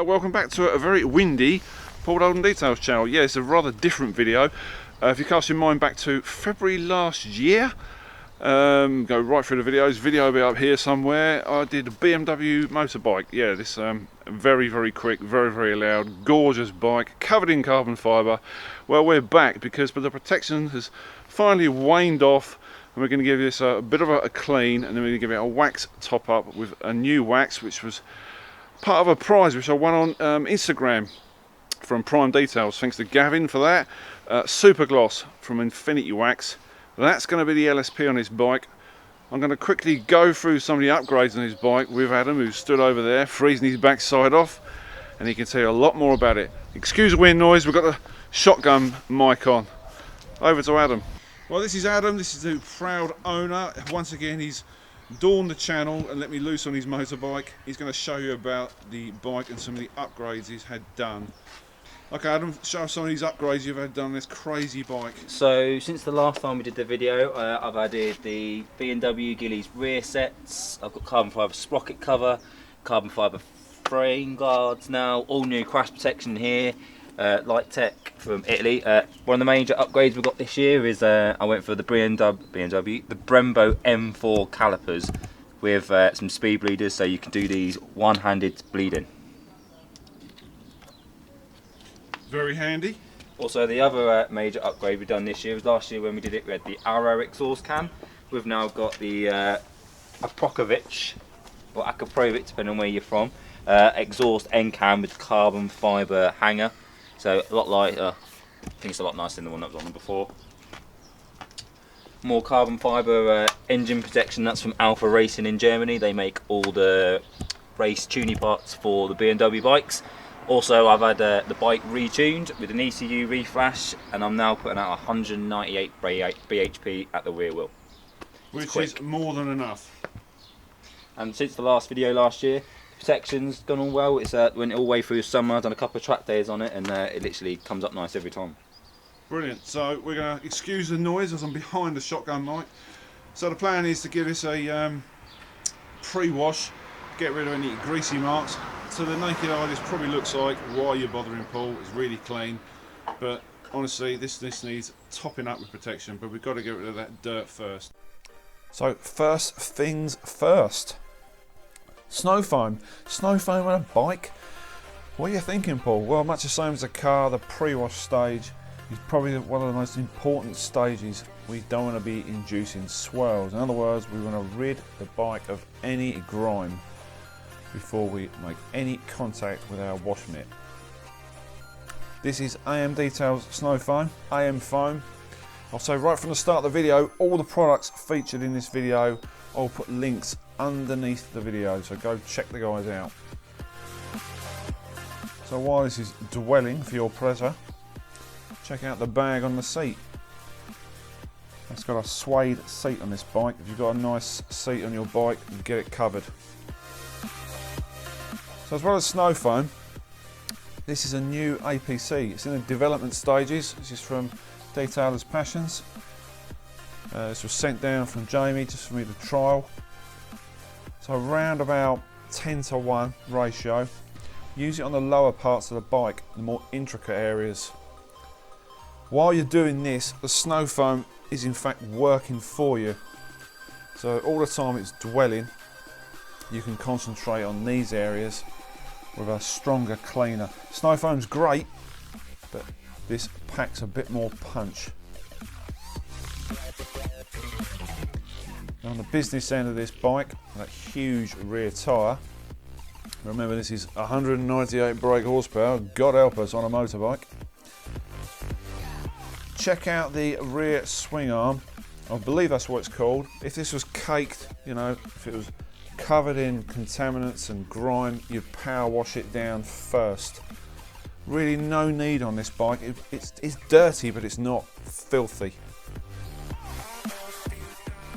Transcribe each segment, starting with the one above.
Welcome back to a very windy Paul Holden Details channel. Yeah, it's a rather different video. If you cast your mind back to February last year, go right through the videos. Video will be up here somewhere. I did a BMW motorbike. Yeah, this very, very quick, very, very loud, gorgeous bike, covered in carbon fibre. Well, we're back because the protection has finally waned off, and we're going to give this a bit of a clean, and then we're going to give it a wax top up with a new wax, which was part of a prize which I won on Instagram from Prime Details. Thanks to Gavin for that. Super gloss from Infinity Wax. That's going to be the LSP on his bike. I'm going to quickly go through some of the upgrades on his bike with Adam, who stood over there freezing his backside off, and he can tell you a lot more about it. Excuse the wind noise, we've got the shotgun mic on. Over to Adam. Well, this is Adam, this is the proud owner. Once again, he's dawned the channel and let me loose on his motorbike. He's going to show you about the bike and some of the upgrades he's had done. Okay, Adam, show us some of these upgrades you've had done on this crazy bike. So, since the last time we did the video, I've added the BMW Gillies rear sets. I've got carbon fibre sprocket cover, carbon fibre frame guards now, all new crash protection here, light tech from Italy. One of the major upgrades we've got this year is I went for the BMW, the Brembo M4 calipers with some speed bleeders, so you can do these one-handed bleeding. Very handy. Also, the other major upgrade we've done this year was last year when we did it, we had the Arrow exhaust can. We've now got the Aprokovic, or Akaprovic, depending on where you're from, exhaust end can with carbon fibre hanger. So a lot lighter. I think it's a lot nicer than the one that was on before. More carbon fibre engine protection. That's from Alpha Racing in Germany. They make all the race tuning parts for the BMW bikes. Also, I've had the bike retuned with an ECU reflash, and I'm now putting out 198 bhp at the rear wheel. Which is more than enough. And since the last video last year, the protection's gone all well. It's went all the way through summer. I've done a couple of track days on it, and it literally comes up nice every time. Brilliant. So we're going to excuse the noise as I'm behind the shotgun mic. So the plan is to give this a pre-wash, get rid of any greasy marks. To the naked eye, this probably looks like, why you're bothering, Paul? It's really clean, but honestly, this needs topping up with protection. But we've got to get rid of that dirt first. So first things first. Snow foam. Snow foam on a bike. What are you thinking, Paul? Well, much the same as a car, the pre-wash stage is probably one of the most important stages. We don't want to be inducing swirls. In other words, we want to rid the bike of any grime before we make any contact with our wash mitt. This is AM Details Snow Foam, AM Foam. I'll say right from the start of the video, all the products featured in this video, I'll put links underneath the video, so go check the guys out. So while this is dwelling for your pleasure, check out the bag on the seat. It's got a suede seat on this bike. If you've got a nice seat on your bike, you get it covered. So as well as snow foam, this is a new APC. It's in the development stages. This is from Detailer's Passions. This was sent down from Jamie just for me to trial. So around about 10:1 ratio. Use it on the lower parts of the bike, the more intricate areas. While you're doing this, the snow foam is in fact working for you. So all the time it's dwelling, you can concentrate on these areas with a stronger cleaner. Snow foam's great, but this packs a bit more punch. Now on the business end of this bike, that huge rear tyre. Remember, this is 198 brake horsepower, God help us on a motorbike. Check out the rear swing arm. I believe that's what it's called. If this was caked, you know, if it was covered in contaminants and grime, you'd power wash it down first. Really no need on this bike. It's dirty, but it's not filthy.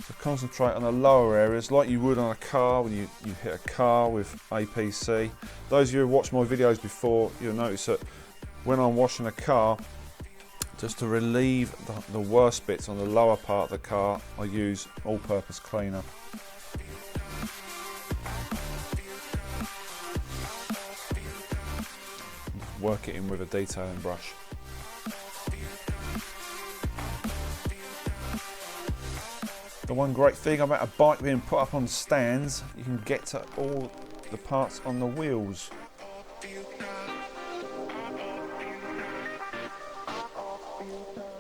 So concentrate on the lower areas like you would on a car when you hit a car with APC. Those of you who watched my videos before, you'll notice that when I'm washing a car, just to relieve the worst bits on the lower part of the car, I use all-purpose cleaner. work it in with a detailing brush. The one great thing about a bike being put up on stands, you can get to all the parts on the wheels.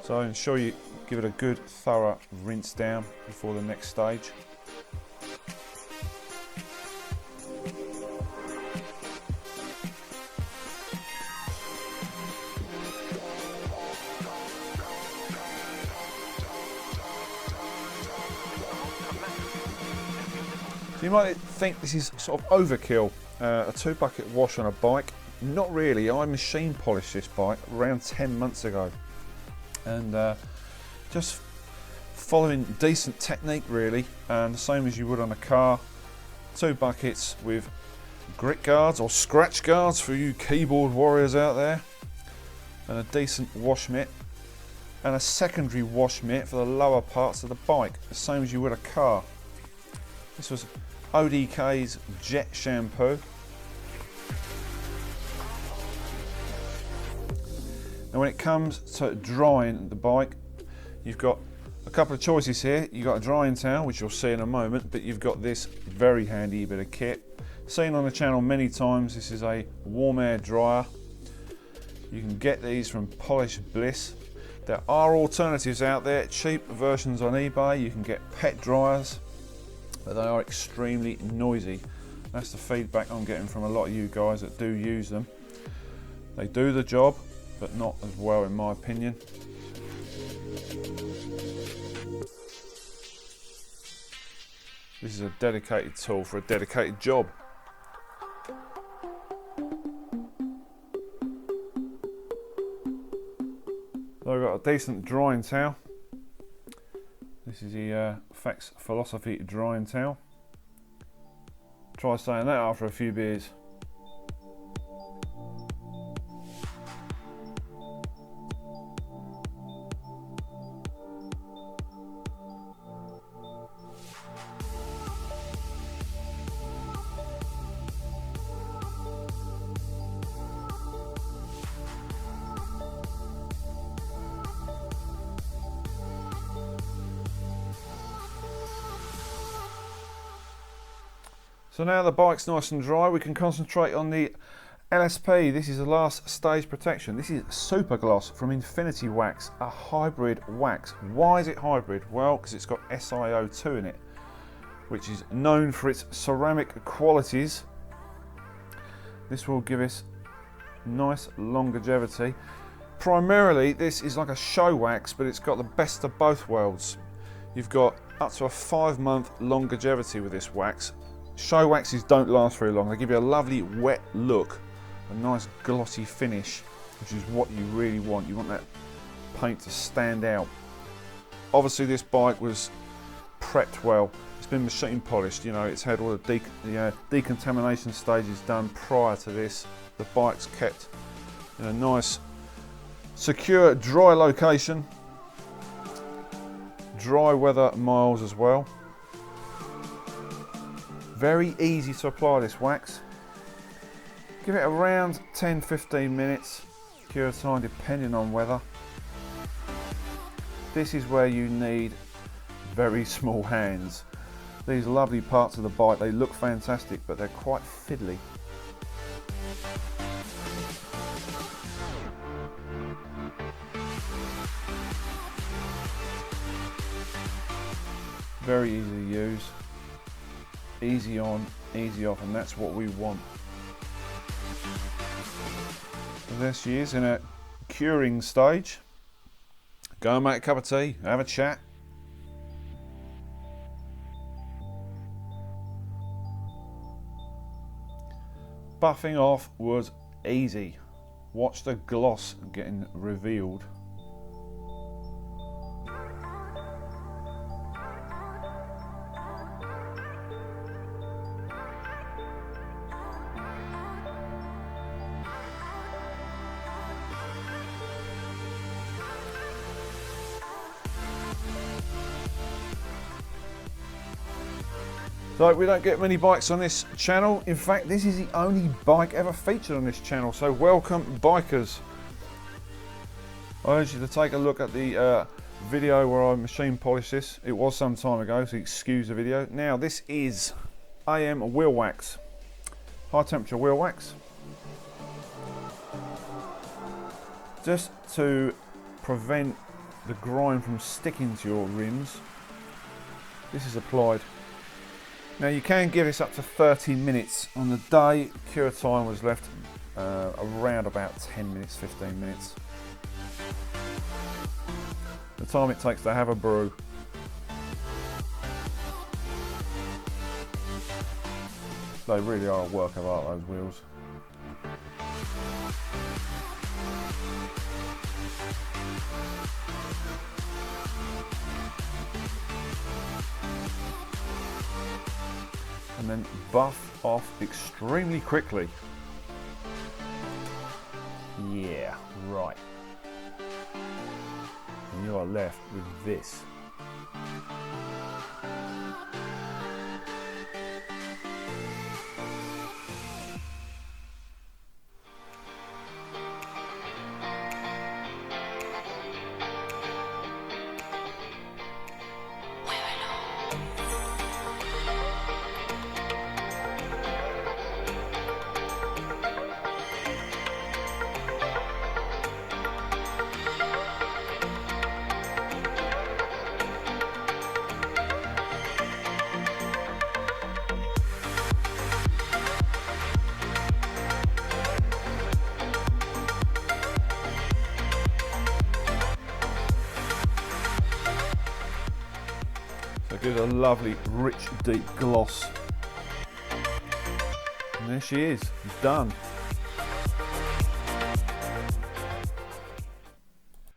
So ensure you give it a good thorough rinse down before the next stage. You might think this is sort of overkill, a 2-bucket wash on a bike. Not really. I machine polished this bike around 10 months ago, and just following decent technique really, and the same as you would on a car. 2 buckets with grit guards or scratch guards for you keyboard warriors out there, and a decent wash mitt, and a secondary wash mitt for the lower parts of the bike, the same as you would a car. This was ODK's Jet Shampoo. Now when it comes to drying the bike, you've got a couple of choices here. You've got a drying towel, which you'll see in a moment, but you've got this very handy bit of kit. Seen on the channel many times, this is a warm air dryer. You can get these from Polish Bliss. There are alternatives out there, cheap versions on eBay. You can get pet dryers, but they are extremely noisy. That's the feedback I'm getting from a lot of you guys that do use them. They do the job, but not as well in my opinion. This is a dedicated tool for a dedicated job. So I've got a decent drying towel. This is the Facts Philosophy drying towel. Try saying that after a few beers. So now the bike's nice and dry, we can concentrate on the LSP. This is the last stage protection. This is Super Gloss from Infinity Wax, a hybrid wax. Why is it hybrid? Well, because it's got SiO2 in it, which is known for its ceramic qualities. This will give us nice longevity. Primarily, this is like a show wax, but it's got the best of both worlds. You've got up to a 5-month longevity with this wax. Show waxes don't last very long. They give you a lovely wet look, a nice glossy finish, which is what you really want. You want that paint to stand out. Obviously this bike was prepped well. It's been machine polished, you know, it's had all the decontamination stages done prior to this. The bike's kept in a nice, secure, dry location. Dry weather miles as well. Very easy to apply this wax. Give it around 10-15 minutes cure time depending on weather. This is where you need very small hands. These lovely parts of the bike, they look fantastic, but they're quite fiddly. Very easy to use. Easy on, easy off, and that's what we want. So there she is in a curing stage. Go and make a cup of tea, have a chat. Buffing off was easy. Watch the gloss getting revealed. So we don't get many bikes on this channel. In fact, this is the only bike ever featured on this channel. So welcome, bikers. I urge you to take a look at the video where I machine polished this. It was some time ago, so excuse the video. Now this is AM wheel wax, high temperature wheel wax. Just to prevent the grime from sticking to your rims, this is applied. Now you can give this up to 30 minutes. On the day, cure time was left around about 10 minutes, 15 minutes. The time it takes to have a brew. They really are a work of art, those wheels. And then buff off extremely quickly. Yeah, right. And you are left with this. Gives a lovely, rich, deep gloss. And there she is, done.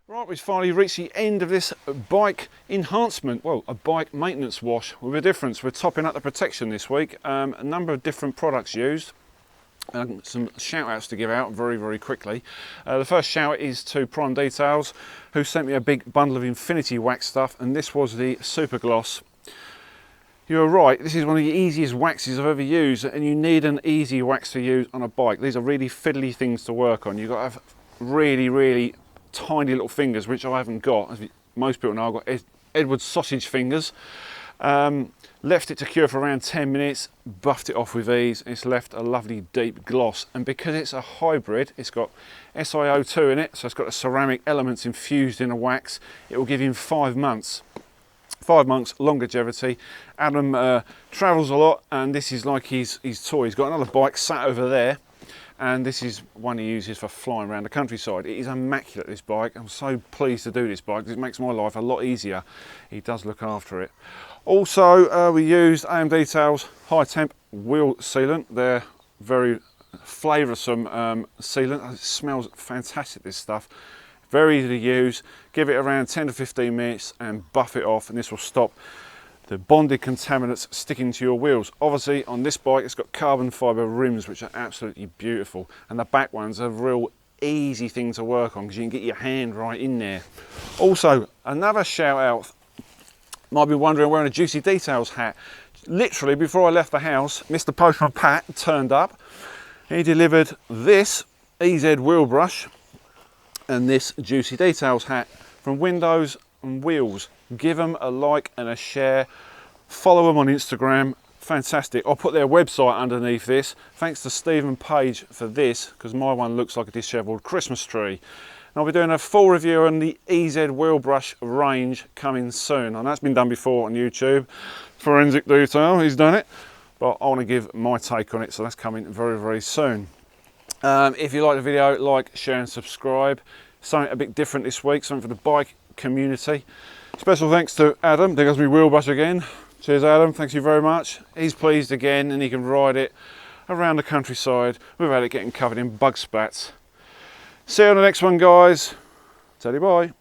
Right, we've finally reached the end of this bike enhancement, well, a bike maintenance wash with a difference. We're topping up the protection this week. A number of different products used. Some shout outs to give out very, very quickly. The first shout is to Prime Details, who sent me a big bundle of Infinity wax stuff, and this was the Super Gloss. You're right, this is one of the easiest waxes I've ever used, and you need an easy wax to use on a bike. These are really fiddly things to work on. You've got to have really, really tiny little fingers, which I haven't got. As most people know, I've got Edward's sausage fingers. Left it to cure for around 10 minutes, buffed it off with ease. It's left a lovely deep gloss, and because it's a hybrid, it's got SiO2 in it, so it's got the ceramic elements infused in a wax. It will give you 5 months. 5 months longevity. Adam travels a lot, and this is like his toy. He's got another bike sat over there, and this is one he uses for flying around the countryside. It is immaculate, this bike. I'm so pleased to do this bike because it makes my life a lot easier. He does look after it. Also, we used AM Details high temp wheel sealant. They're very flavoursome sealant. It smells fantastic, this stuff. Very easy to use. Give it around 10 to 15 minutes and buff it off, and this will stop the bonded contaminants sticking to your wheels. Obviously on this bike it's got carbon fibre rims, which are absolutely beautiful, and the back ones are a real easy thing to work on because you can get your hand right in there. Also, another shout out, might be wondering, wearing a Juicy Details hat. Literally before I left the house, Mr. Postman Pat turned up. He delivered this EZ wheel brush and this Juicy Details hat from Windows and Wheels. Give them a like and a share. Follow them on Instagram. Fantastic. I'll put their website underneath this. Thanks to Stephen Page for this, because my one looks like a dishevelled Christmas tree. And I'll be doing a full review on the EZ wheel brush range coming soon. And that's been done before on YouTube. Forensic Detail, he's done it. But I want to give my take on it, so that's coming very, very soon. If you like the video, like, share and subscribe. Something a bit different this week, something for the bike community. Special thanks to Adam. There goes my wheel brush again. Cheers Adam, thank you very much. He's pleased again, and he can ride it around the countryside without it getting covered in bug spats. See you on the next one, guys. Tell you bye.